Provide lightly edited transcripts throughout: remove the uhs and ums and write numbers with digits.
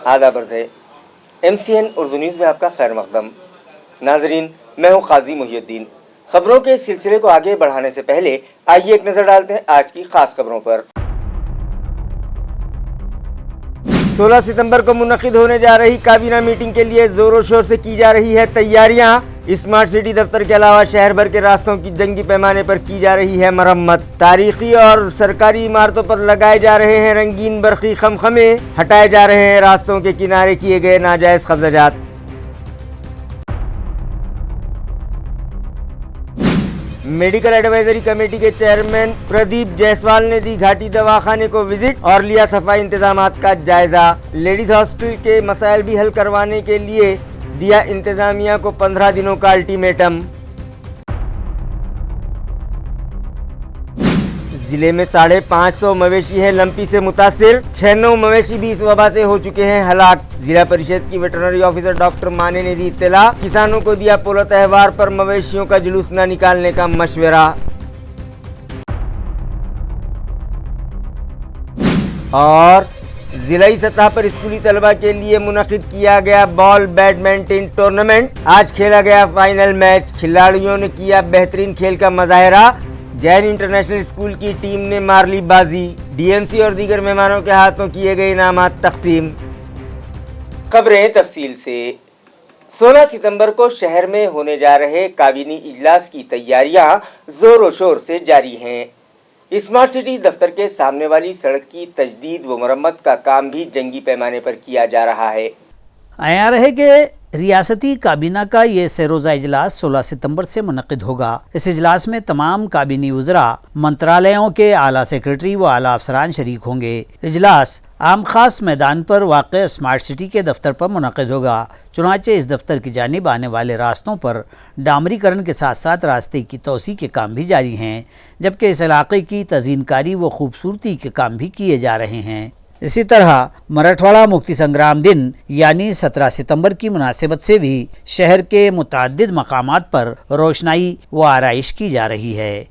आदाब अर्ज़ है। MCN उर्दू न्यूज़ में आपका खैर मक़दम। नाज़रीन, मैं हूँ क़ाज़ी मुहियुद्दीन। खबरों के सिलसिले को आगे बढ़ाने से पहले आइए एक नज़र डालते हैं आज की खास खबरों पर। 16 सितंबर को मुनक़िद होने जा रही काबीना मीटिंग के लिए जोरों शोर से की जा रही है तैयारियां। स्मार्ट सिटी दफ्तर के अलावा शहर भर के रास्तों की जंगी पैमाने पर की जा रही है मरम्मत। तारीखी और सरकारी इमारतों पर लगाए जा रहे हैं रंगीन बरक़ी खमखमे, हटाए जा रहे हैं रास्तों के किनारे किए गए नाजायज कब्ज़ात। मेडिकल एडवाइजरी कमेटी के चेयरमैन प्रदीप जायसवाल ने दी घाटी दवाखाने को विजिट और लिया सफाई इंतजामात का जायजा। लेडीज हॉस्टल के मसाइल भी हल करवाने के लिए दिया इंतजामिया को 15 दिनों का अल्टीमेटम। जिले में 550 मवेशी हैं लंपी से मुतासिर, 6 मवेशी भी इस वबा से हो चुके हैं हलाक। जिला परिषद की वेटरनरी ऑफिसर डॉक्टर माने ने दी इत्तला, किसानों को दिया पोलो त्यौहार पर मवेशियों का जुलूस न निकालने का मशवरा। और जिलाई सतह पर स्कूली तलबा के लिए मुनक़िद किया गया बॉल बैडमिंटन टूर्नामेंट। आज खेला गया फाइनल मैच, खिलाड़ियों ने किया बेहतरीन खेल का मुजाहरा। जैन इंटरनेशनल स्कूल की टीम ने मार ली बाजी। DMC और दीगर मेहमानों के हाथों किए गए इनामात तकसीम। खबरें तफसील से। 16 सितंबर को शहर में होने जा रहे काबीनी इजलास की तैयारियां जोरों शोर से जारी हैं। स्मार्ट सिटी दफ्तर के सामने वाली सड़क की तजदीद व मरम्मत का काम भी जंगी पैमाने पर किया जा रहा है। आया रहे कि रियासती काबीना का ये सरोज़ा इजलास 16 सितंबर से मुनक़िद होगा। इस इजलास में तमाम काबीनी वज़रा, मंत्रालयों के आला सेक्रेटरी व आला अफसरान शरीक होंगे। इजलास आम खास मैदान पर वाक़ स्मार्ट सिटी के दफ्तर पर मुनक़िद होगा। चुनांचे इस दफ्तर की जानिब आने वाले रास्तों पर डामरीकरण के साथ साथ रास्ते की तोसी के काम भी जारी हैं, जबकि इस इलाके की तज़ीनकारी व खूबसूरती के काम भी किए जा रहे हैं। इसी तरह मराठवाड़ा मुक्ति संग्राम दिन यानी 17 सितंबर की मुनासिबत से भी शहर के मुतअद्दिद मकामात पर रोशनाई व आराइश की जा रही है।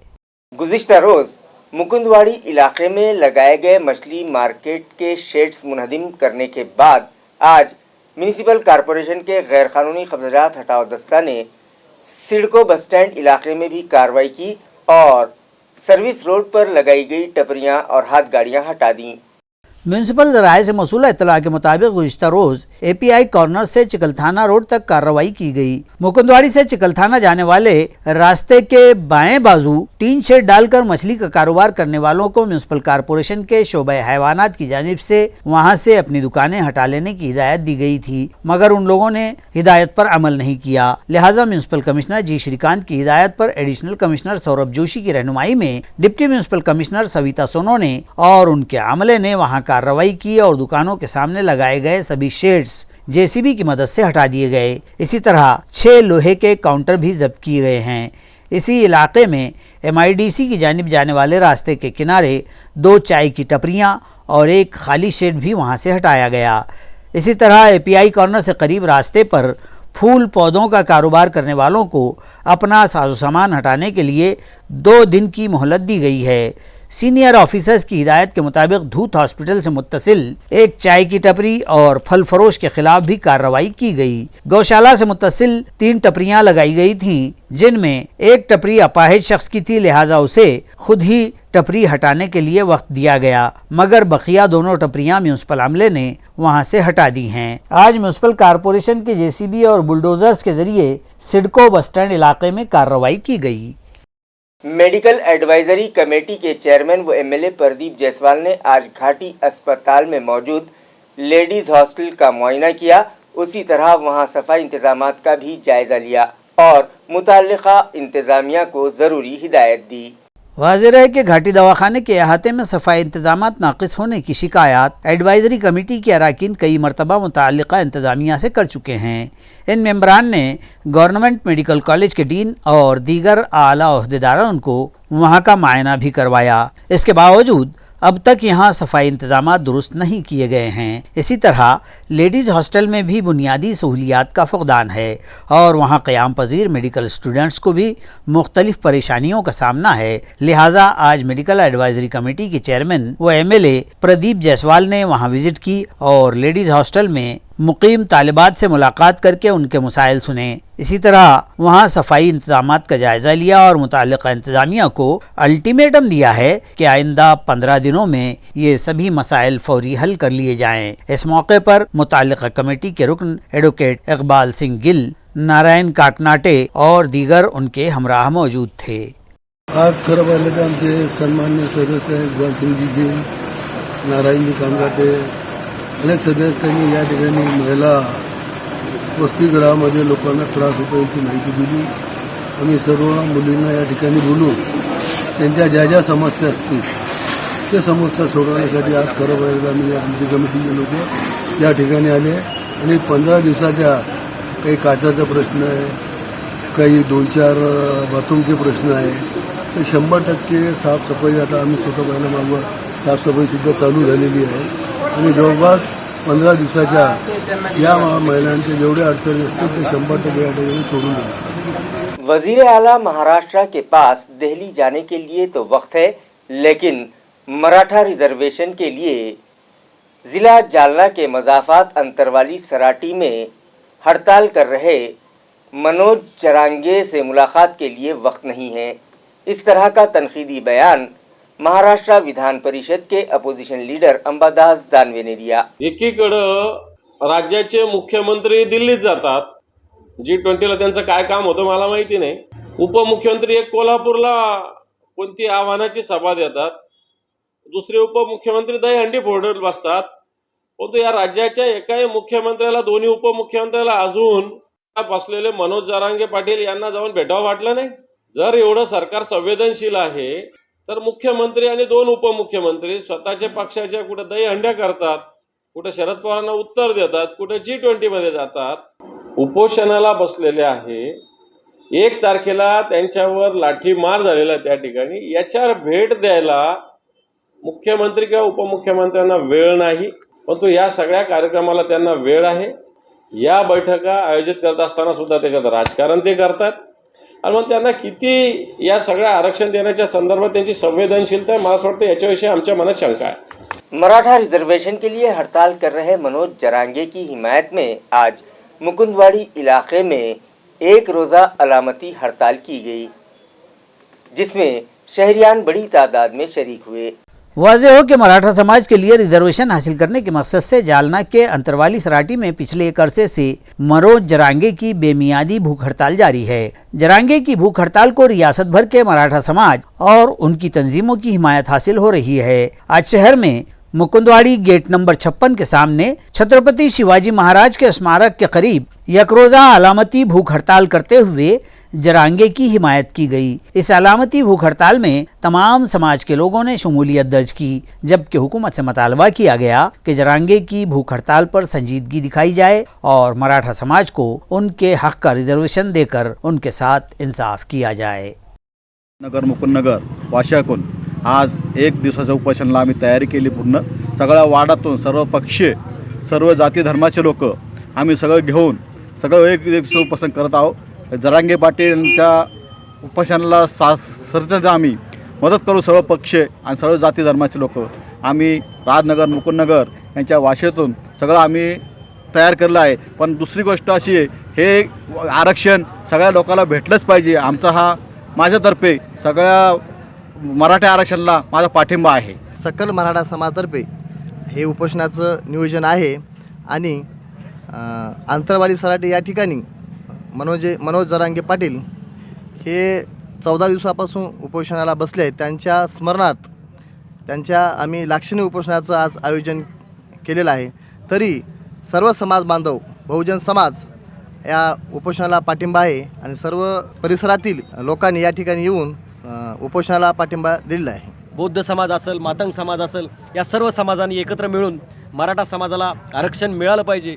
गुज़िश्ता रोज़ मुकुंदवाड़ी इलाके में लगाए गए मछली मार्केट के शेड्स मुनहदिम करने के बाद आज म्यूनिसिपल कॉरपोरेशन के गैर कानूनी कब्ज़ात हटाओ दस्ता ने सिडको बस स्टैंड इलाके में भी कार्रवाई की और सर्विस रोड पर लगाई गई टपरियां और हाथ गाड़ियां हटा दी। म्यूनसिपल ज़राए से मौसूला इत्तला के मुताबिक गुज़िश्ता रोज़ API कॉर्नर से चिकलथाना रोड तक कार्रवाई की गई। मुकुंदवाड़ी से चिकलथाना जाने वाले रास्ते के बाएं बाजू टीन शेड डालकर मछली का कारोबार करने वालों को म्यूनसिपल कॉरपोरेशन के शोबे हैवानात की जानिब से वहां से अपनी दुकानें हटा लेने की हिदायत दी गई थी, मगर उन लोगों ने हिदायत पर अमल नहीं किया। लिहाजा म्यूनसिपल कमिश्नर जी श्रीकांत की हिदायत पर एडिशनल कमिश्नर सौरभ जोशी की रहनुमाई में डिप्टी म्यूनसिपल कमिश्नर सविता सोनो ने और उनके अमले ने वहां कार्रवाई की और दुकानों के सामने लगाए गए सभी शेड्स JCB की मदद से हटा दिए गए। इसी तरह 6 लोहे के काउंटर भी जब्त किए गए हैं। इसी इलाके में MIDC की जानिब जाने वाले रास्ते के किनारे 2 चाय की टपरियां और एक खाली शेड भी वहां से हटाया गया। इसी तरह API कॉर्नर से करीब रास्ते पर फूल पौधों का कारोबार करने वालों को अपना साजो सामान हटाने के लिए 2 दिन की मोहलत दी गई है। सीनियर ऑफिसर्स की हिदायत के मुताबिक धूत हॉस्पिटल से मुत्तसिल एक चाय की टपरी और फल फरोश के खिलाफ भी कार्रवाई की गई। गौशाला से मुत्तसिल 3 टपरियां लगाई गई थीं, जिनमें एक टपरी अपाहिज शख्स की थी, लिहाजा उसे खुद ही टपरी हटाने के लिए वक्त दिया गया, मगर बकिया दोनों टपरियां म्यूनसिपल अमले ने वहां से हटा दी हैं। आज म्यूनसिपल कॉरपोरेशन के JCB और बुलडोजर्स के जरिए सिडको बस स्टैंड इलाके में कार्रवाई की गई। मेडिकल एडवाइजरी कमेटी के चेयरमैन व MLA प्रदीप जायसवाल ने आज घाटी अस्पताल में मौजूद लेडीज हॉस्टल का मुआयना किया। उसी तरह वहां सफाई इंतजामात का भी जायजा लिया और मुताल्लिका इंतजामिया को ज़रूरी हिदायत दी। वाज़ेह है कि घाटी दवाखाने के अहाते में सफाई इंतजामात नाक़िस होने की शिकायत एडवाइजरी कमेटी के अरकान कई मरतबा मुताल्लिका इंतजामिया से कर चुके हैं। इन मेंबरान ने गवर्नमेंट मेडिकल कॉलेज के डीन और दीगर आला ओहदेदारों को वहां का मुआयना भी करवाया। इसके बावजूद अब तक यहाँ सफाई इंतजाम दुरुस्त नहीं किए गए हैं। इसी तरह लेडीज़ हॉस्टल में भी बुनियादी सहूलियात का फुकदान है और वहाँ क़याम पजीर मेडिकल स्टूडेंट्स को भी मुख्तलिफ परेशानियों का सामना है। लिहाजा आज मेडिकल एडवाइजरी कमेटी के चेयरमैन व MLA प्रदीप जायसवाल ने वहाँ विजिट की और लेडीज़ हॉस्टल में मुकीम तालिबात से मुलाकात करके उनके मसाइल सुने। इसी तरह वहाँ सफाई इंतजामात का जायज़ा लिया और मुताल्लिक़ा इंतज़ामिया को अल्टीमेटम दिया है कि आइंदा 15 दिनों में ये सभी मसाइल फौरी हल कर लिए जाएं। इस मौके पर मुताल्लिक़ा कमेटी के रुकन एडवोकेट इकबाल सिंह गिल, नारायण काकनाटे और दीगर उनके हमराह मौजूद थे। आज खरं पाहिलं तर आमचे सन्मान्य सदस्य इकबाल सिंहजी गिल, नारायणजी काकनाटे, अनेक सदस्यांनी या ठिकाणी महिला वसतिगृहामध्ये लोकांना त्रास होतो याची माहिती दिली। आम्ही सर्व मुलींना या ठिकाणी बोलून त्यांच्या ज्या ज्या समस्या असतील त्या समस्या सोडवण्यासाठी आज खरं पाहिलं आम्ही आमची कमिटीचे लोक या ठिकाणी आले आणि 15 दिवसाच्या काही काचाचा प्रश्न आहे, काही 2-4 बाथरूमचे प्रश्न आहे, ते 100% साफसफाई आता आम्ही स्वतः पाहिलं मागं साफसफाईसुद्धा चालू झालेली आहे आणि जवळपास 15 दिवसाच्या या महिलांचे जेवढे अडचणी असतील ते 100% या ठिकाणी सोडून देणार। वजीर आला महाराष्ट्र के पास दिल्ली जाने के लिए तो वक्त है, लेकिन मराठा रिजर्वेशन के लिए ज़िला जालना के मज़ाफ़ात अंतरवाली सराटी में हड़ताल कर रहे मनोज जरांगे से मुलाकात के लिए वक्त नहीं है। इस तरह का तनकीदी बयान महाराष्ट्र विधान परिषद के अपोजिशन लीडर अंबादास दानवे ने दिया। एकीकडं राज्याचे मुख्यमंत्री दिल्लीत जातात, G20ला त्यांचं काय काम होतं मला माहिती नाही। उपमुख्यमंत्री एक कोल्हापूरला कोणती आव्हानाची सभा देतात, दुसरे उपमुख्यमंत्री दहीहंडी फोडत बसतात, परंतु या राज्याच्या एकाही मुख्यमंत्र्याला, दोन्ही उपमुख्यमंत्र्याला अजून बसलेले मनोज जरांगे पाटील यांना जाऊन भेटावं वाटलं नाही। जर एवढं सरकार संवेदनशील आहे तर मुख्यमंत्री आणि 2 उपमुख्यमंत्री स्वतःच्या पक्षाच्या कुठे दहीहंड्या करतात, कुठे शरद पवारांना उत्तर देतात, कुठे G20 मध्ये जातात, उपोषणाला बसलेले आहे। 1 तारखेला त्यांच्यावर लाठीमार झालेला त्या ठिकाणी, याच्यावर भेट द्यायला मुख्यमंत्री किंवा उपमुख्यमंत्र्यांना वेळ नाही, परंतु या सगळ्या कार्यक्रमाला त्यांना वेळ आहे। या बैठका आयोजित करत असताना सुद्धा त्याच्यात राजकारण ते करतात आणि मग त्यांना किती या सगळ्या आरक्षण देण्याच्या संदर्भात त्यांची संवेदनशीलता आहे, मला असं वाटतं याच्याविषयी आमच्या मनात शंका आहे। मराठा रिजर्वेशन के लिए हड़ताल कर रहे मनोज जरांगे की हिमायत में आज मुकुंदवाड़ी इलाके में एक रोज़ा अलामती हड़ताल की गई, जिसमें शहरियान बड़ी तादाद में शरीक हुए। वाज़ेह हो कि मराठा समाज के लिए रिजर्वेशन हासिल करने के मकसद से जालना के अंतरवाली सराटी में पिछले एक अरसे से मनोज जरांगे की बेमियादी भूख हड़ताल जारी है। जरांगे की भूख हड़ताल को रियासत भर के मराठा समाज और उनकी तंजीमों की हिमायत हासिल हो रही है। आज शहर में मुकुंदवाड़ी गेट नंबर 56 के सामने छत्रपति शिवाजी महाराज के स्मारक के करीब यकरोज़ा अलामती भूख हड़ताल करते हुए जरांगे की हिमायत की गई। इस अलामती भूख हड़ताल में तमाम समाज के लोगों ने शमूलियत दर्ज की, जबकि हुकूमत से मुतालबा किया गया कि जरांगे की भूख हड़ताल पर संजीदगी दिखाई जाए और मराठा समाज को उनके हक का रिजर्वेशन देकर उनके साथ इंसाफ किया जाए। नगर मुकुंदनगर वाशाकून आज 1 दिवसाच्या उपोषणाला आम्ही तयारी केली। पूर्ण सगळ्या वार्डातून सर्व पक्षीय, सर्व जाती धर्माचे लोक आम्ही सगळं घेऊन सगळं एक दिवस उपोषण करत आहोत। जरांगे पाटील यांच्या उपोषणाला सरते आम्ही मदत करू, सर्व पक्ष आणि सर्व जाती धर्माचे लोक आम्ही राजनगर मुकुंदनगर यांच्या वाशेतून सगळं आम्ही तयार केलं आहे। पण दुसरी गोष्ट अशी आहे, हे आरक्षण सगळ्या लोकांना भेटलंच पाहिजे। आमचा हा माझ्यातर्फे सगळ्या मराठा आरक्षणाला माझा पाठिंबा आहे। सकल मराठा समाजातर्फे हे उपोषणाचं नियोजन आहे आणि अंतरवाली सराटी या ठिकाणी मनोज जरांगे पाटील हे 14 दिवसापासून उपोषणाला बसले आहेत। त्यांच्या स्मरणार्थ त्यांच्या आम्ही लाक्षणिक उपोषणाचं आज आयोजन केलेलं आहे। तरी सर्व समाज बांधव, बहुजन समाज या उपोषणाला पाठिंबा आहे आणि सर्व परिसरातील लोकांनी या ठिकाणी येऊन उपोषणाला पाठिंबा दिलेला आहे। बौद्ध समाज असेल, मातंग समाज असेल, या सर्व समाजांनी एकत्र मिळून मराठा समाजाला आरक्षण मिळालं पाहिजे,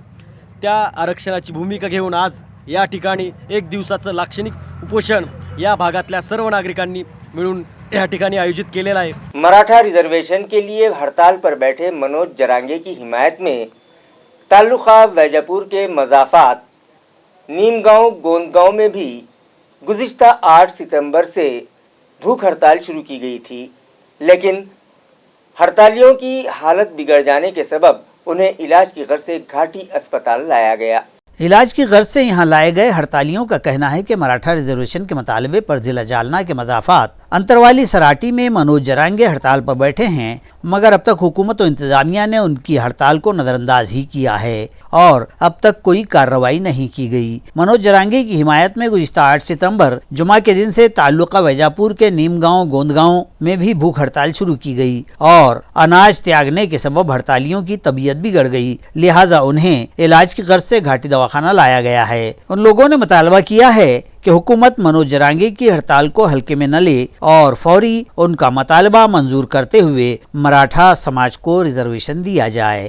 त्या आरक्षणाची भूमिका घेऊन आज या ठिकाणी 1 दिवसाचं लाक्षणिक उपोषण या भागातल्या सर्व नागरिकांनी मिळून या ठिकाणी आयोजित केलेला आहे। मराठा रिजर्वेशन के लिए हड़ताल पर बैठे मनोज जरांगे की हिमायत में तालुका वैजापुर के मजाफात नीमगांव गोंदगांव में भी गुज़िश्ता 8 सितंबर से भूख हड़ताल शुरू की गई थी, लेकिन हड़तालियों की हालत बिगड़ जाने के सबब उन्हें इलाज की गर्ज से घाटी अस्पताल लाया गया। इलाज की गर्ज से यहाँ लाए गए हड़तालियों का कहना है कि मराठा रिजर्वेशन के मुतालबे पर जिला जालना के मजाफात अंतरवाली सराटी में मनोज जरांगे हड़ताल पर बैठे हैं, मगर अब तक हुकूमत और इंतजामिया ने उनकी हड़ताल को नजरअंदाज ही किया है और अब तक कोई कार्रवाई नहीं की गई। मनोज जरांगे की हिमायत में गुज़िश्ता 8 सितंबर जुमा के दिन से तालुका वैजापुर के नीमगांव गोंदगांव में भी भूख हड़ताल शुरू की गई और अनाज त्यागने के सबब हड़तालियों की तबीयत बिगड़ गई, लिहाजा उन्हें इलाज की गर्ज से घाटी दवाखाना लाया गया है। उन लोगों ने मुतालबा किया है कि हुकूमत मनोज जरांगे की हड़ताल को हल्के में न ले और फौरी उनका मुतालबा मंजूर करते हुए मराठा समाज को रिजर्वेशन दिया जाए।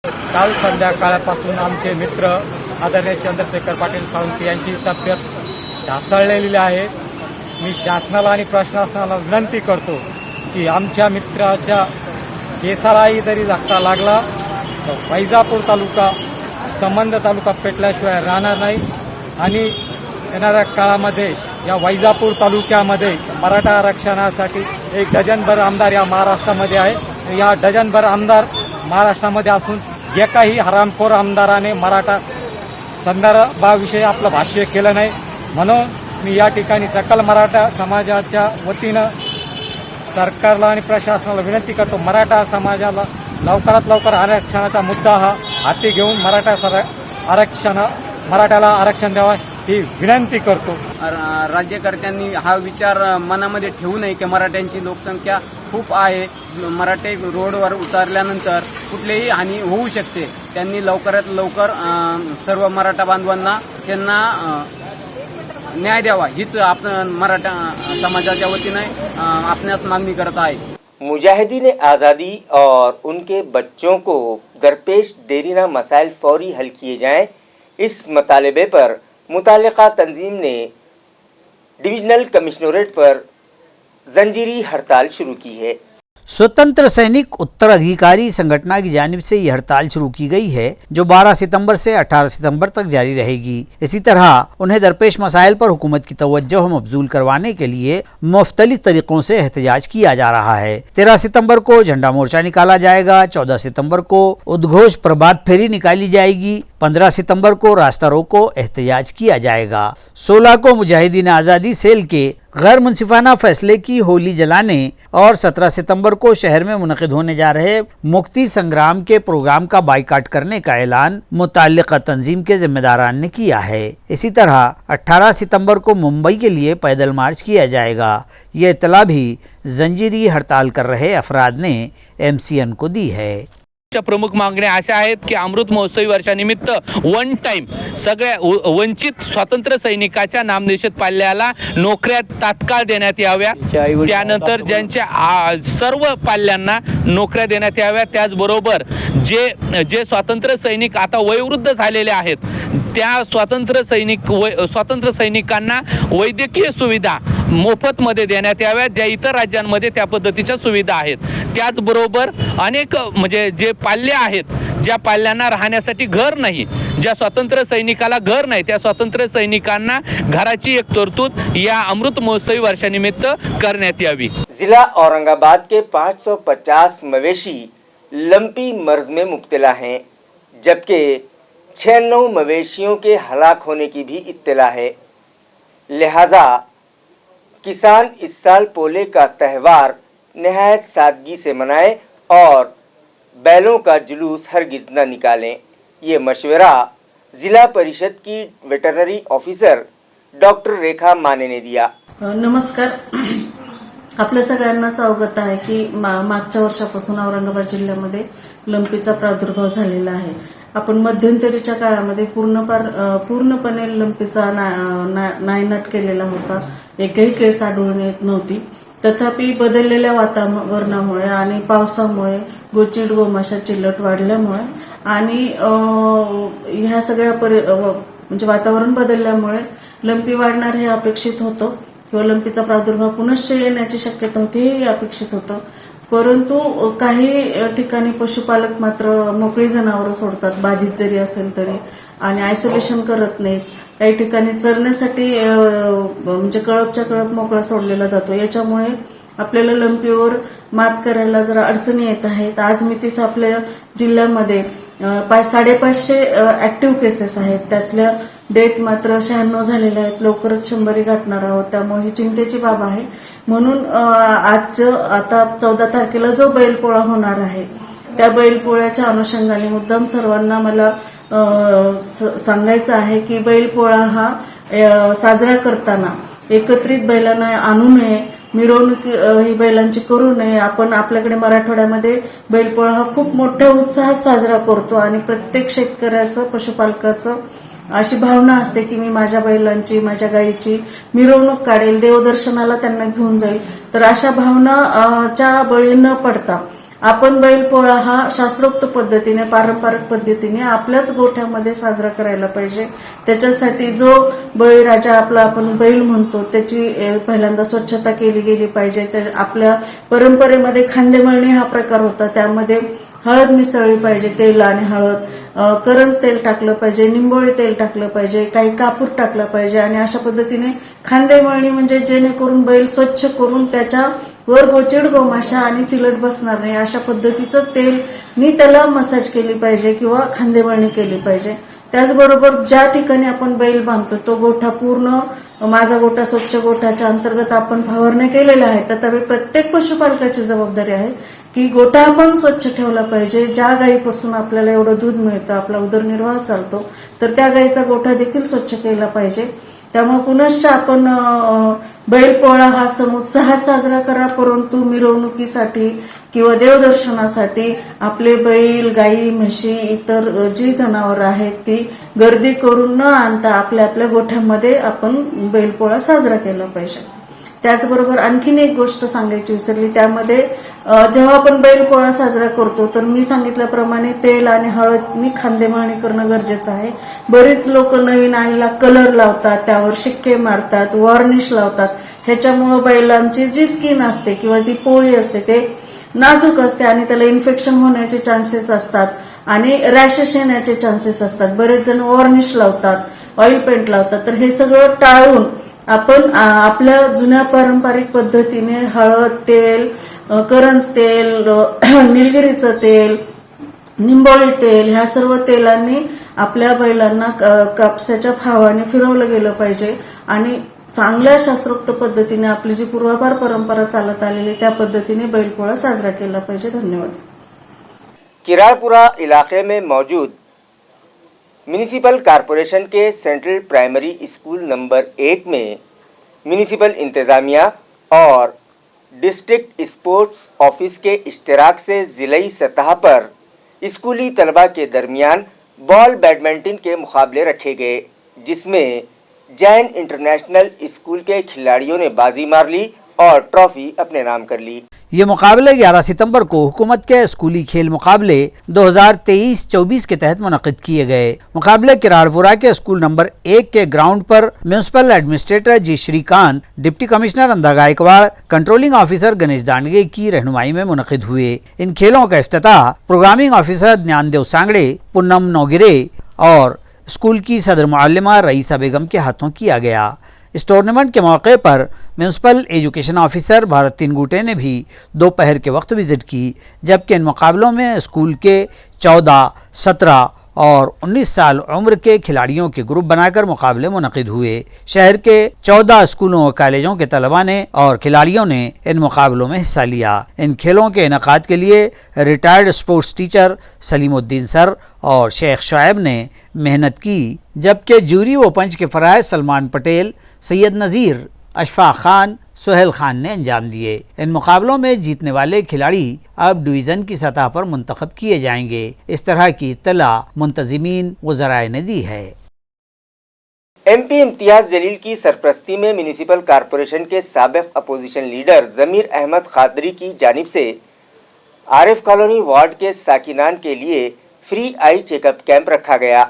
काल संध्याकाळपासून आमचे मित्र आदरणीय चंद्रशेखर पाटील सावंत यांची तब्येत ढासळलेली आहे। मी शासनाला आणि प्रशासनाला विनंती करतो की आमच्या मित्राच्या केसालाही जरी धक्का लागला तर वैजापूर तालुका संबंध तालुका पेटल्याशिवाय राहणार नाही आणि येणाऱ्या काळामध्ये या वैजापूर तालुक्यामध्ये मराठा आरक्षणासाठी 1 डझनभर आमदार या महाराष्ट्रामध्ये आहे। या डझनभर आमदार महाराष्ट्रामध्ये असून एकाही हरामखोर आमदाराने मराठा संदर्भाविषयी आपलं भाष्य केलं नाही, म्हणून मी या ठिकाणी सकल मराठा समाजाच्या वतीनं सरकारला आणि प्रशासनाला विनंती करतो, मराठा समाजाला लवकरात लवकर आरक्षणाचा मुद्दा हा हाती घेऊन मराठ्याला आरक्षण द्यावा ही विनंती करतो। राज्यकर्त्यांनी हा विचार मनामध्ये ठेवू नये की मराठ्यांची लोकसंख्या खूप आहे, मराठे रोडवर उतरल्यानंतर कुठलीही हानी होऊ शकते। त्यांनी लवकरात लवकर सर्व मराठा बांधवांना त्यांना न्याय द्यावा हीच आपण मराठा समाजाच्या वतीने आपणास मागणी करत आहे। मुजाहिदीन आज़ादी और उनके बच्चों को दरपेश देरीना मसाइल फौरी हल किए जाएं, इस मुतालबे पर मुतालिका तंजीम ने डिविजनल कमिश्नरेट पर जंजीरी हड़ताल शुरू की है। स्वतंत्र सैनिक उत्तराधिकारी संगठन की जानिब से ये हड़ताल शुरू की गई है जो 12 सितंबर से 18 सितंबर तक जारी रहेगी। इसी तरह उन्हें दरपेश मसाइल पर हुकूमत की तवज्जो मबजूल करवाने के लिए मुख्तलिफ तरीकों से एहतजाज किया जा रहा है। 13 सितंबर को झंडा मोर्चा निकाला जाएगा, 14 सितंबर को उद्घोष प्रभात फेरी निकाली जाएगी, 15 सितंबर को रास्ता रोको एहतजाज किया जाएगा। 16 को मुजाहिदीन आज़ादी सेल के गैर मुनसिफाना फैसले की होली जलाने और 17 सितंबर को शहर में मुनक़िद होने जा रहे मुक्ति संग्राम के प्रोग्राम का बाइकाट करने का ऐलान मुताल्लिक़ा तंजीम के जिम्मेदारान ने किया है। इसी तरह 18 सितंबर को मुंबई के लिए पैदल मार्च किया जाएगा। ये इत्तला भी जंजीरी हड़ताल कर रहे अफराद ने MCN को दी है। प्रमुख मागण्या अशा आहेत की अमृत महोत्सवी वर्षानिमित्त वन टाइम सगळ्या वंचित स्वातंत्र्य सैनिकाच्या नामनिश्चित पाल्याला नोकऱ्या तात्काळ देण्यात याव्या, त्यानंतर ज्यांच्या सर्व पाल्यांना नोकऱ्या देण्यात याव्या, त्याचबरोबर जे स्वातंत्र्य सैनिक आता वयोवृद्ध झालेले आहेत त्या स्वातंत्र्य सैनिकांना वैद्यकीय सुविधा मोफतमध्ये देण्यात याव्यात, ज्या इतर राज्यांमध्ये त्या पद्धतीच्या सुविधा आहेत। त्याचबरोबर अनेक म्हणजे जे पाल्य आहेत ज्या पाल्यांना राहण्यासाठी घर नाही, ज्या स्वातंत्र्य सैनिकाला घर नाही त्या स्वातंत्र्य सैनिकांना घराची एक तरतूद या अमृत महोत्सवी वर्षानिमित्त करण्यात यावी। जिला औरंगाबाद के 550 मवेशी लंपी मर्ज में मुब्तला हैं, जबकि 96 मवेशियों के हलाक होने की भी इत्तला है। लिहाजा किसान इस साल पोले का त्यौहार नहायत सादगी से मनाएं और बैलों का जुलूस हरगिज न निकालें। ये मशवरा ज़िला परिषद की वेटरनरी ऑफिसर डॉक्टर रेखा माने ने दिया। नमस्कार, आपल्या सगळ्यांनाच अवगत आहे की मागच्या वर्षापासून औरंगाबाद जिल्ह्यामध्ये लंपीचा प्रादुर्भाव झालेला आहे। आपण मध्यंतरीच्या काळामध्ये पूर्णपणे लंपीचा नायनाट केलेला होता, एकही केस आढळून येत नव्हती। तथापि बदललेल्या वातावरणामुळे आणि पावसामुळे गोचिड गोमाशा चिल्लट वाढल्यामुळे आणि ह्या सगळ्या म्हणजे वातावरण बदलल्यामुळे लंपी वाढणार हे अपेक्षित होतं। किंवा लंपीचा प्रादुर्भाव पुनश्च येण्याची शक्यता होती हे अपेक्षित होतं. परंतु काही ठिकाणी पशुपालक मात्र मोकळी जनावरं सोडतात, बाधित जरी असेल तरी, आणि आयसोलेशन करत नाहीत. काही ठिकाणी चरण्यासाठी म्हणजे कळपच्या कळप मोकळा सोडलेला जातो. याच्यामुळे आपल्याला लंपीवर मात करायला जरा अडचणी येत आहेत. आज मितीस आपल्या जिल्ह्यामध्ये 550 ऍक्टिव्ह केसेस आहेत, त्यातल्या डेथ मात्र 96 झालेल्या आहेत. लवकरच 100 गाठणार आहोत, त्यामुळे ही चिंतेची बाब आहे. म्हणून आता 14 तारखेला जो बैलपोळा होणार आहे त्या बैलपोळ्याच्या अनुषंगाने मुद्दाम सर्वांना मला सांगायचं आहे की बैलपोळा हा साजरा करताना एकत्रित बैलांना आणू नये, मिरवणूक ही बैलांची करू नये. आपण आपल्याकडे मराठवाड्यामध्ये बैलपोळा हा खूप मोठ्या उत्साहात साजरा करतो आणि प्रत्येक शेतकऱ्याचं, पशुपालकाचं अशी भावना असते की मी माझ्या बैलांची, माझ्या गायीची मिरवणूक काढेल, देवदर्शनाला त्यांना घेऊन जाईल. तर अशा भावनाच्या बळी न पडता आपण बैलपोळा हा शास्त्रोक्त पद्धतीने, पारंपरिक पद्धतीने आपल्याच गोठ्यामध्ये साजरा करायला पाहिजे. त्याच्यासाठी जो बळीराजा आपला आपण बैल म्हणतो त्याची पहिल्यांदा स्वच्छता केली गेली पाहिजे. तर आपल्या परंपरेमध्ये खांदेमळणी हा प्रकार होता, त्यामध्ये हळद मिसळली पाहिजे, तेल आणि हळद, करंज तेल टाकलं पाहिजे, निंबोळी तेल टाकलं पाहिजे, काही कापूर टाकला पाहिजे आणि अशा पद्धतीने खांदेमळणी म्हणजे जेणेकरून बैल स्वच्छ करून त्याच्यावर गोचिड, गोमाशा आणि चिलट बसणार नाही अशा पद्धतीचं तेलनी त्याला मसाज केली पाहिजे किंवा खांदेमळणी केली पाहिजे. त्याचबरोबर ज्या ठिकाणी आपण बैल बांधतो तो गोठा पूर्ण माझा गोठा स्वच्छ गोठाच्या अंतर्गत आपण फवारण्या केलेल्या आहेत. तथापि प्रत्येक पशुपालकाची जबाबदारी आहे की गोठा आपण स्वच्छ ठेवला पाहिजे. ज्या गायीपासून आपल्याला एवढं दूध मिळतं, आपला उदरनिर्वाह चालतो, तर त्या गायीचा गोठा देखील स्वच्छ केला पाहिजे. त्यामुळे पुनश्च आपण बैलपोळा हा सण उत्साहात साजरा करा, परंतु मिरवणुकीसाठी किंवा देवदर्शनासाठी आपले बैल, गायी, म्हशी, इतर जी जनावरं आहेत ती गर्दी करून न आणता आपल्या आपल्या गोठ्यामध्ये आपण बैलपोळा साजरा केला पाहिजे. त्याचबरोबर आणखीन एक गोष्ट सांगायची विसरली, त्यामध्ये जेव्हा आपण बैलपोळा साजरा करतो तर मी सांगितल्याप्रमाणे तेल आणि हळदनी खांदेमळणी करणं गरजेचं आहे. बरीच लोक नवीन आलेला कलर लावतात, त्यावर शिक्के मारतात, वॉर्निश लावतात. ह्याच्यामुळे बैलांची जी स्किन असते किंवा ती पोळी असते ते नाजूक असते आणि त्याला इन्फेक्शन होण्याचे चान्सेस असतात आणि रॅशेस येण्याचे चान्सेस असतात. बरेच जण वॉर्निश लावतात, ऑइल पेंट लावतात. तर हे सगळं टाळून आपण आपल्या जुन्या पारंपरिक पद्धतीने हळद, तेल, करंज तेल, निलगिरीचं तेल, निंबोळी तेल ह्या सर्व तेलांनी आपल्या बैलांना कापसाच्या फावाने फिरवलं गेलं पाहिजे आणि चांगल्या शास्त्रोक्त पद्धतीने आपली जी पूर्वापार परंपरा चालत आलेली त्या पद्धतीने बैलपोळा साजरा केला पाहिजे. धन्यवाद. किराड़पुरा इलाके में मौजूद म्यूनिसिपल कॉरपोरेशन के सेंट्रल प्राइमरी स्कूल नंबर 1 में म्यूनिसिपल इंतज़ामिया और डिस्ट्रिक्ट स्पोर्ट्स ऑफिस के इश्तराक से ज़िलाई सतह पर स्कूली तलबा के दरमियान बॉल बैडमिंटन के मुकाबले रखे गए, जिसमें जैन इंटरनेशनल स्कूल के खिलाड़ियों ने बाजी मार ली और ट्रॉफी अपने नाम कर ली. ये मुकाबले 11 सितंबर को हुकूमत के स्कूली खेल मुकाबले 2023-24 के तहत मुनक़िद किए गए. मुकाबले किराड़पुरा के स्कूल नंबर 1 के ग्राउंड पर म्यूनिसिपल एडमिनिस्ट्रेटर जी श्रीकांत, डिप्टी कमिश्नर अंधा गायकवाड़, कंट्रोलिंग ऑफिसर गणेश दांडगे की रहनुमाई में मुनक़िद हुए. इन खेलों का इफ्तिताह प्रोग्रामिंग ऑफिसर ज्ञानदेव सांगड़े, पूनम नौगिरे और स्कूल की सदर मुअल्लिमा रईसा बेगम के हाथों किया गया. इस टूर्नामेंट के मौके पर म्यूनिसिपल एजुकेशन ऑफिसर भारत तिनगुटे ने भी दोपहर के वक्त विजिट की, जबकि इन मुकाबलों में स्कूल के 14, 17 और 19 साल उम्र के खिलाड़ियों के ग्रुप बनाकर मुकाबले मुनक़िद हुए. शहर के 14 स्कूलों और कॉलेजों के तलबा ने और खिलाड़ियों ने इन मुकाबलों में हिस्सा लिया. इन खेलों के इनेकाद के लिए retired sports teacher Salimuddin sir और शेख शुएब ने मेहनत की, जबकि जूरी व पंच के फराज सलमान पटेल, सैयद नज़ीर, अशफाक खान, सोहेल खान ने अंजाम दिए. इन मुकाबलों में जीतने वाले खिलाड़ी अब डिवीज़न की सतह पर मुंतखब किए जाएंगे. इस तरह की इत्तला मुंतज़िमीन व ज़राए ने दी है. MP इम्तियाज़ जलील की सरपरस्ती में म्यूनिसिपल कॉरपोरेशन के साबिक़ अपोजिशन लीडर ज़मीर अहमद खादरी की जानिब से आरिफ कॉलोनी वार्ड के साकिनान के लिए फ्री आई चेकअप कैंप रखा गया,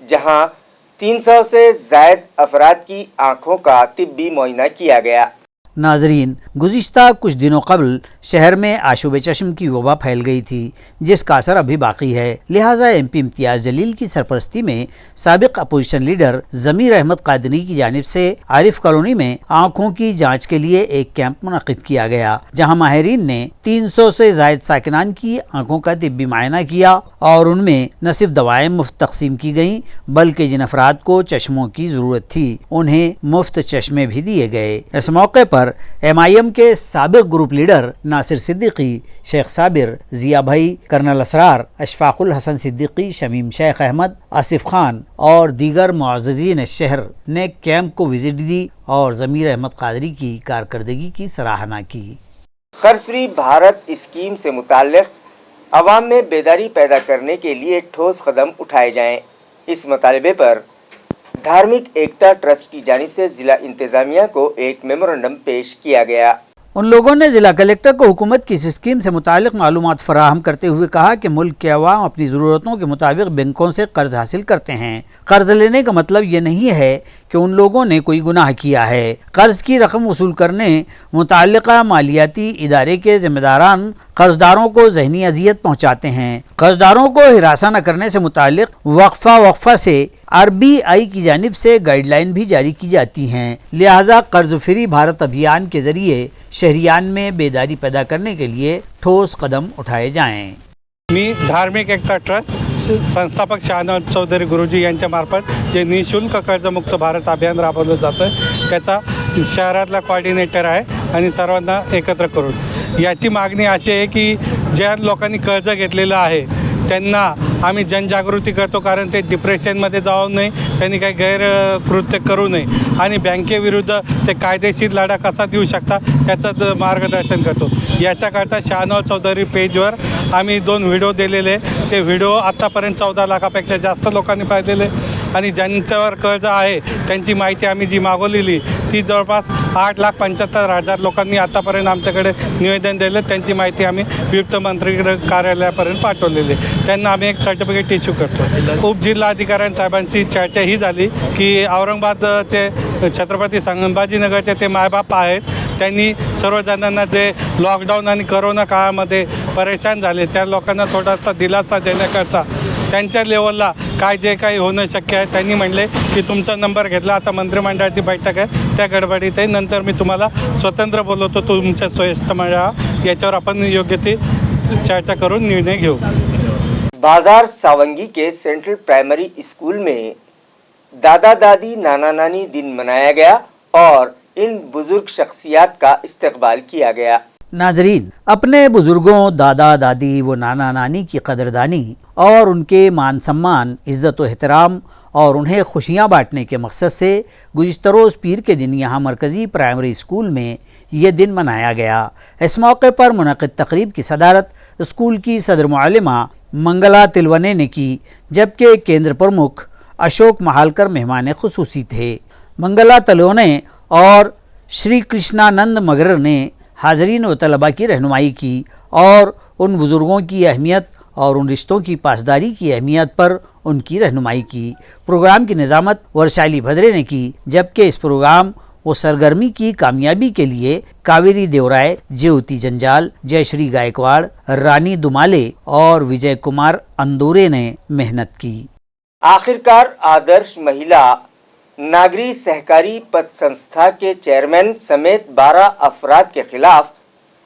जहां 300 से जायद अफराद की आंखों का तिब्बी मुआयना किया गया। नाजरीन, गुज़िश्ता कुछ दिनों कबल शहर में आशूब चश्म की वबा फैल गई थी, जिसका असर अभी बाकी है। लिहाजा MP इम्तियाज़ जलील की सरपरस्ती में साबिक अपोजिशन लीडर ज़मीर अहमद कादरी की जानिब से आरिफ कॉलोनी में आँखों की जाँच के लिए एक कैंप मुनक़िद किया गया, जहाँ माहिरीन ने 300 से ज़ायद साकिनान की आँखों का तिब्बी मुआयना किया और उनमें न सिर्फ दवाएँ मुफ्त तकसीम की गईं, बल्कि जिन अफराद को चश्मों की ज़रूरत थी उन्हें मुफ्त चश्मे भी दिए गए। इस मौके पर MIM के साबिक ग्रुप लीडर नासिर सिद्दीकी, शेख साबिर, जिया भाई, कर्नल असरार, अशफाकुल हसन सिद्दीकी, शमीम शेख अहमद, आसिफ खान और दीगर मुअज़्ज़िज़ीन शहर ने कैंप को विजिट दी और ज़मीर अहमद कादरी की कारकर्दगी की सराहना की। खर्च फ्री भारत स्कीम से मुताल्लिक़ अवाम में बेदारी पैदा करने के लिए ठोस कदम उठाए जाएं। इस मुतालबे पर धार्मिक एकता ट्रस्ट की जानिब से जिला इंतजामिया को एक मेमोरेंडम पेश किया गया। उन लोगों ने जिला कलेक्टर को हुकूमत की इस स्कीम से मुतालिक मालूमात फराहम करते हुए कहा कि मुल्क के अवाम अपनी ज़रूरतों के मुताबिक बैंकों से कर्ज हासिल करते हैं। कर्ज लेने का मतलब ये नहीं है कि उन लोगों ने कोई गुनाह किया है। कर्ज की रकम वसूल करने मुताल्लिका मालियाती इदारे के जिम्मेदारान कर्जदारों को ज़हनी अजियत पहुँचाते हैं। कर्जदारों को हिरासा न करने से मुताल्लिक वक्फा से RBI की जानिब से गाइडलाइन भी जारी की जाती हैं। लिहाजा कर्ज फ्री भारत अभियान के जरिए शहरियान में बेदारी पैदा करने के लिए ठोस कदम उठाए जाएं। मी धार्मिक एकता ट्रस्ट संस्थापक शहानवाज चौधरी गुरुजी यांच्यामार्फत जे निःशुल्क कर्जमुक्त भारत अभियान राबवलं जातं, त्याचा शहरातला कोऑर्डिनेटर आहे आणि सर्वांना एकत्र करून याची मागणी अशी आहे की ज्या लोकांनी कर्ज घेतलेलं आहे त्यांना आम्ही जनजागृती करतो, कारण ते डिप्रेशनमध्ये जाऊ नये, त्यांनी काही गैरकृत्य करू नये आणि बँकेविरुद्ध ते कायदेशीर लढा कसा देऊ शकता त्याचं मार्गदर्शन करतो। याच्याकरता शहानवाज चौधरी पेजवर आम्ही 2 व्हिडिओ दिलेले, ते व्हिडिओ आत्तापर्यंत 14 लाखापेक्षा जास्त लोकांनी पाहिलेले आणि ज्यांच्यावर कर्ज आहे त्यांची माहिती आम्ही जी मागवलेली ती जवळपास 8,75,000 लोकांनी आतापर्यंत आमच्याकडे निवेदन दिलं, त्यांची माहिती आम्ही वित्त मंत्री कार्यालयापर्यंत पाठवलेली, त्यांना आम्ही एक सर्टिफिकेट इश्यू करतो। उपजिल्हाधिकाऱ्यांसाहेबांची चर्चा ही झाली की औरंगाबादचे छत्रपती संभाजीनगरचे ते मायबाप आहेत, त्यांनी सर्वजणांना जे लॉकडाऊन आणि करोना काळामध्ये परेशान झाले त्या लोकांना थोडासा दिलासा देण्याकरता त्यांच्या लेवलला काय जे काही होणं शक्य आहे त्यांनी म्हणले की तुमचा नंबर घेतला, आता मंत्रिमंडळाची बैठक आहे त्या गडबडीत आहे, नंतर मी तुम्हाला स्वतंत्र बोलवतो, तुमच्या सोयीस्कर मिळा, याच्यावर आपण योग्य ती चर्चा करून निर्णय घेऊ। बाजार सावंगी के सेंट्रल प्राइमरी स्कूल में दादा दादी नाना नानी दिन मनाया गया और इन बुजुर्ग शख्सियात का इस्तकबाल किया गया। नाजरीन, अपने बुजुर्गों, दादा दादी व नाना नानी की कदरदानी और उनके मान सम्मान, इज़्ज़त व एहतराम और उन्हें खुशियाँ बांटने के मकसद से गुज़िश्ता रोज़ पीर के दिन यहाँ मरकज़ी प्राइमरी स्कूल में ये दिन मनाया गया। इस मौके पर मुनक़िद तकरीब की सदारत स्कूल की सदर मुअल्लिमा मंगला तिलवने ने की, जबकि केंद्र प्रमुख अशोक महालकर मेहमान खुसूसी थे। मंगला तिलवने और श्री कृष्णानंद मगर ने हाज़रीन व तलबा की रहनुमाई की और उन बुज़ुर्गों की अहमियत और उन रिश्तों की पासदारी की अहमियत पर उनकी रहनुमाई की। प्रोग्राम की निज़ामत वर्षाली भद्रे ने की, जबकि इस प्रोग्राम व सरगर्मी की कामयाबी के लिए कावेरी देवराय, ज्योति जंजाल, जयश्री गायकवाड़, रानी दुमाले और विजय कुमार अंदोरे ने मेहनत की। आखिरकार आदर्श महिला नागरी सहकारी पद संस्था के चेयरमैन समेत 12 अफराद के खिलाफ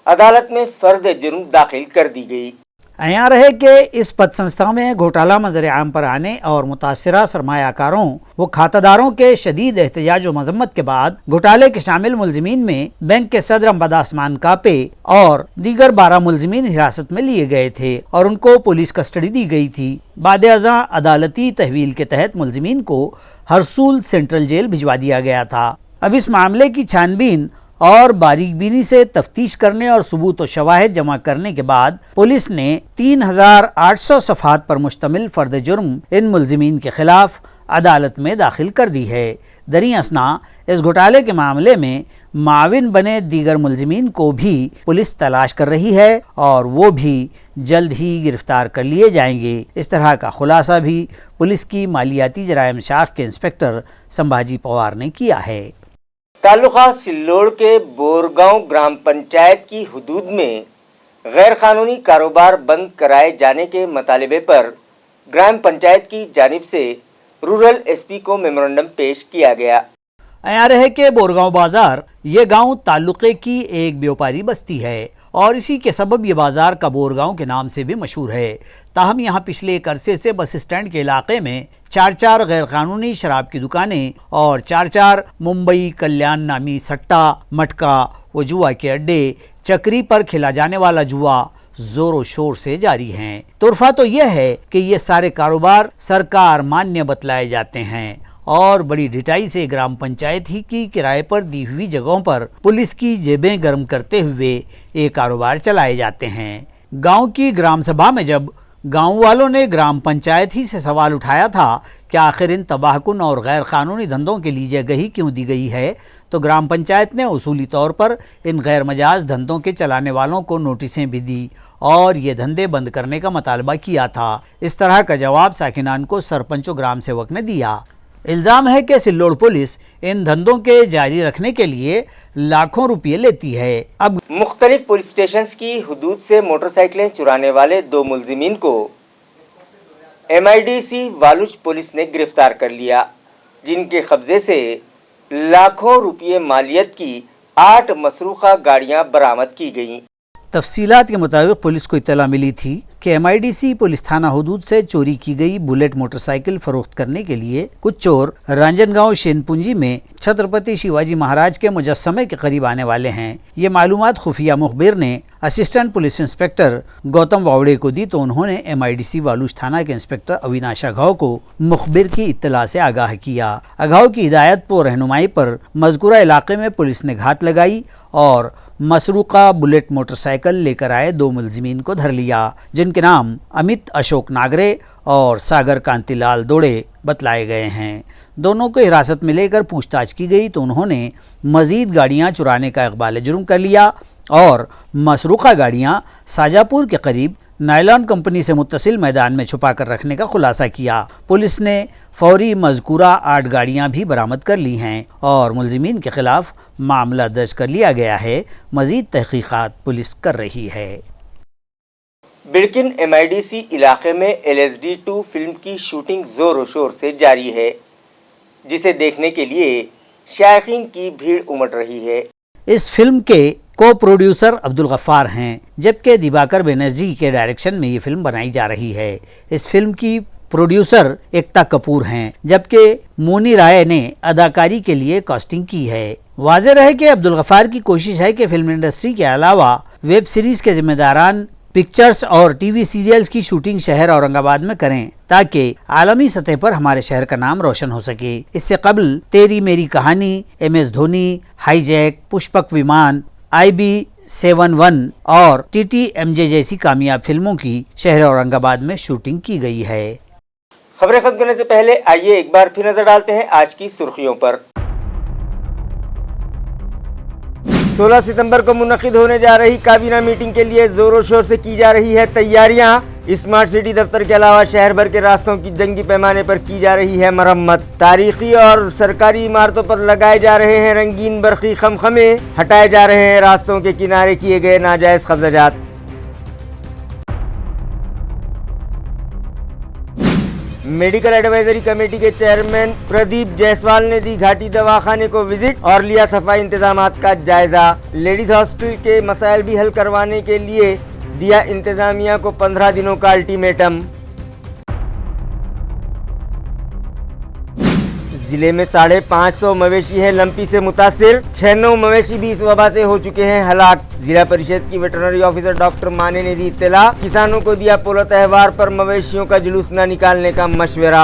अदालत में फर्द जुर्म दाखिल कर दी गई। यहाँ रहे कि इस पद संस्था में घोटाला मंजर आम पर आने और मुतासरा सरमायाकारों व खातादारों के शदीद एहतजाज व मजम्मत के बाद घोटाले के शामिल मुलजिमीन में बैंक के सदर अम्बद आसमान कापे और दीगर 12 मुलजिमीन हिरासत में लिए गए थे और उनको पुलिस कस्टडी दी गई थी। बाद अज़ा अदालती तहवील के तहत मुलजिमीन को हरसूल सेंट्रल जेल भिजवा दिया गया था। अब इस मामले की छानबीन और बारीकबीनी से तफ्तीश करने और सबूत व शवाहिद जमा करने के बाद पुलिस ने 3800 सफ़हात पर मुश्तमिल फर्द जुर्म इन मुलजिमीन के खिलाफ अदालत में दाखिल कर दी है। दरी असना इस घोटाले के मामले में माविन बने दीगर मुलजिमीन को भी पुलिस तलाश कर रही है और वो भी जल्द ही गिरफ्तार कर लिए जाएंगे। इस तरह का खुलासा भी पुलिस की मालियाती जराइम शाख के इंस्पेक्टर संभाजी पवार ने किया है। तालुका सिल्लोड़ के बोरगांव ग्राम पंचायत की हुदूद में गैर कानूनी कारोबार बंद कराए जाने के मुतालबे पर ग्राम पंचायत की जानिब से रूरल एसपी को मेमोरेंडम पेश किया गया। अयार है कि बोरगांव बाजार ये गांव तालुके की एक व्यापारी बस्ती है और इसी के सबब ये बाजार का बोरगांव के नाम से भी मशहूर है। ताहम यहाँ पिछले एक अरसे से बस स्टैंड के इलाके में 4 गैर कानूनी शराब की दुकानें और 4 मुंबई कल्याण नामी सट्टा मटका व जुआ के अड्डे, चक्री पर खेला जाने वाला जुआ जोरों शोर से जारी हैं। तुरफा तो यह है कि ये सारे कारोबार सरकार मान्य बतलाए जाते हैं और बड़ी ढिठाई से ग्राम पंचायत ही की किराए पर दी हुई जगहों पर पुलिस की जेबें गर्म करते हुए ये कारोबार चलाए जाते हैं। गांव की ग्राम सभा में जब गांव वालों ने ग्राम पंचायत ही से सवाल उठाया था कि आखिर इन तबाहकुन और गैर कानूनी धंधों के लिए जगह ही क्यों दी गई है, तो ग्राम पंचायत ने उसूली तौर पर इन गैर मजाज धंधों के चलाने वालों को नोटिसें भी दी और ये धंधे बंद करने का मुतालबा किया था। इस तरह का जवाब साकिनान को सरपंच व ग्राम सेवक ने दिया। इल्ज़ाम है कि सिल्लोड़ पुलिस इन धंधों के जारी रखने के लिए लाखों रुपये लेती है। अब मुख्तलिफ पुलिस स्टेशन की हुदूद से मोटरसाइकिलें चुराने वाले 2 मुलजिमीन को MIDC वालुच पुलिस ने गिरफ्तार कर लिया, जिनके कब्जे से लाखों रुपये मालियत की 8 मसरूखा गाड़ियां बरामद की गईं। तफसीलात के मुताबिक पुलिस को इत्तला मिली थी कि MIDC पुलिस थाना हुदूद से चोरी की गई बुलेट मोटरसाइकिल फरोख्त करने के लिए कुछ चोर रांजनगांव शेनपुंजी में छत्रपति शिवाजी महाराज के मुजस्समे के करीब आने वाले हैं। ये मालूमात खुफिया मुखबिर ने असिस्टेंट पुलिस इंस्पेक्टर गौतम वावड़े को दी तो उन्होंने MIDC वालूच थाना के इंस्पेक्टर अविनाश अघाव को मुखबिर की इत्तला से आगाह किया। अघाव की हिदायत व रहनुमाई पर मज़कूरा इलाके में पुलिस ने घात लगाई और मसरूका बुलेट मोटरसाइकिल लेकर आए 2 मुलजिमीन को धर लिया, जिनके नाम अमित अशोक नागरे और सागर कांतिलाल दोड़े बतलाए गए हैं। दोनों को हिरासत में लेकर पूछताछ की गई तो उन्होंने मजीद गाड़ियां चुराने का इक़बाल जुर्म कर लिया और मसरूका गाड़ियां शाजापुर के करीब नायलॉन कंपनी से मुत्तसिल मैदान में छुपा कर रखने का खुलासा किया। पुलिस ने फौरी मज़कूरा 8 गाड़ियां भी बरामद कर ली हैं और मुलजिमीन के खिलाफ मामला दर्ज कर लिया गया है। मज़ीद तहकीकात पुलिस कर रही है। बिल्किन MIDC इलाके में LSD-2 फिल्म की शूटिंग जोर शोर से जारी है, जिसे देखने के लिए शायकीन की भीड़ उमड़ रही है। इस फिल्म के को प्रोड्यूसर अब्दुल गफ्फार हैं, जबकि दिवाकर बनर्जी के डायरेक्शन में ये फिल्म बनाई जा रही है। इस फिल्म की प्रोड्यूसर एकता कपूर हैं, जबकि मोनी राय ने अदाकारी के लिए कास्टिंग की है। वाज़ेह रहे कि अब्दुल गफ्फार की कोशिश है कि फिल्म इंडस्ट्री के अलावा वेब सीरीज के जिम्मेदारान पिक्चर्स और TV सीरियल्स की शूटिंग शहर औरंगाबाद में करें ताकि आलमी सतह पर हमारे शहर का नाम रोशन हो सके। इससे कबल तेरी मेरी कहानी, MS धोनी, हाईजैक, पुष्पक विमान, IB-71 और TTMJ जैसी कामयाब फिल्मों की शहर औरंगाबाद में शूटिंग की गई है। खबरें खत्म करने से पहले आइए एक बार फिर नजर डालते हैं आज की सुर्खियों पर। 16 सितंबर को मुनक्किद होने जा रही काबीना मीटिंग के लिए जोरों शोर से की जा रही है तैयारियां। स्मार्ट सिटी दफ्तर के अलावा शहर भर के रास्तों की जंगी पैमाने पर की जा रही है मरम्मत। तारीखी और सरकारी इमारतों पर लगाए जा रहे हैं रंगीन बरकी खमखमे, हटाए जा रहे हैं रास्तों के किनारे किए गए नाजायज कब्जात। मेडिकल एडवाइजरी कमेटी के चेयरमैन प्रदीप जायसवाल ने दी घाटी दवाखाने को विजिट और लिया सफाई इंतजामात का जायजा। लेडीज हॉस्टल के मसाइल भी हल करवाने के लिए दिया इंतजामिया को 15 दिनों का अल्टीमेटम। जिले में 550 मवेशी हैं लंपी से मुतासिर, 6 मवेशी भी इस वबा से हो चुके हैं हलाक। जिला परिषद की वेटरनरी ऑफिसर डॉक्टर माने ने दी इत्तला, किसानों को दिया पोलो त्योहार पर मवेशियों का जुलूस न निकालने का मशवरा।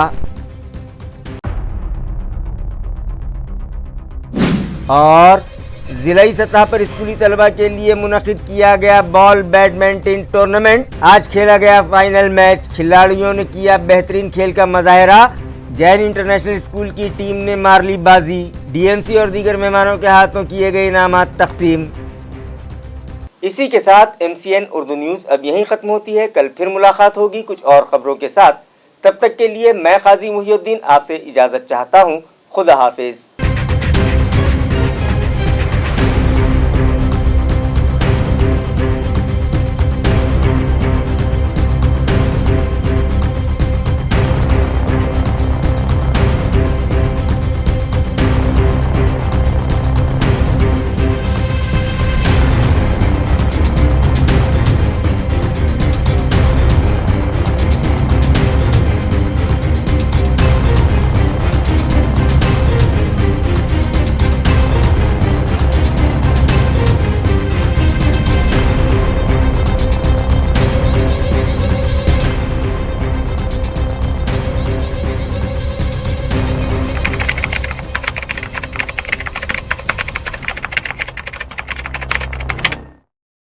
और जिलाई सतह पर स्कूली तलबा के लिए मुनक्किद किया गया बॉल बैडमिंटन टूर्नामेंट। आज खेला गया फाइनल मैच, खिलाड़ियों ने किया बेहतरीन खेल का मुजाहरा, जैन इंटरनेशनल स्कूल की टीम ने मार ली बाजी, डीएमसी और दीगर मेहमानों के हाथों किए गए इनामात तकसीम। इसी के साथ MCN उर्दू न्यूज़ अब यहीं ख़त्म होती है। कल फिर मुलाकात होगी कुछ और ख़बरों के साथ। तब तक के लिए मैं काजी मुहिउद्दीन आपसे इजाज़त चाहता हूँ। खुदा हाफिज़।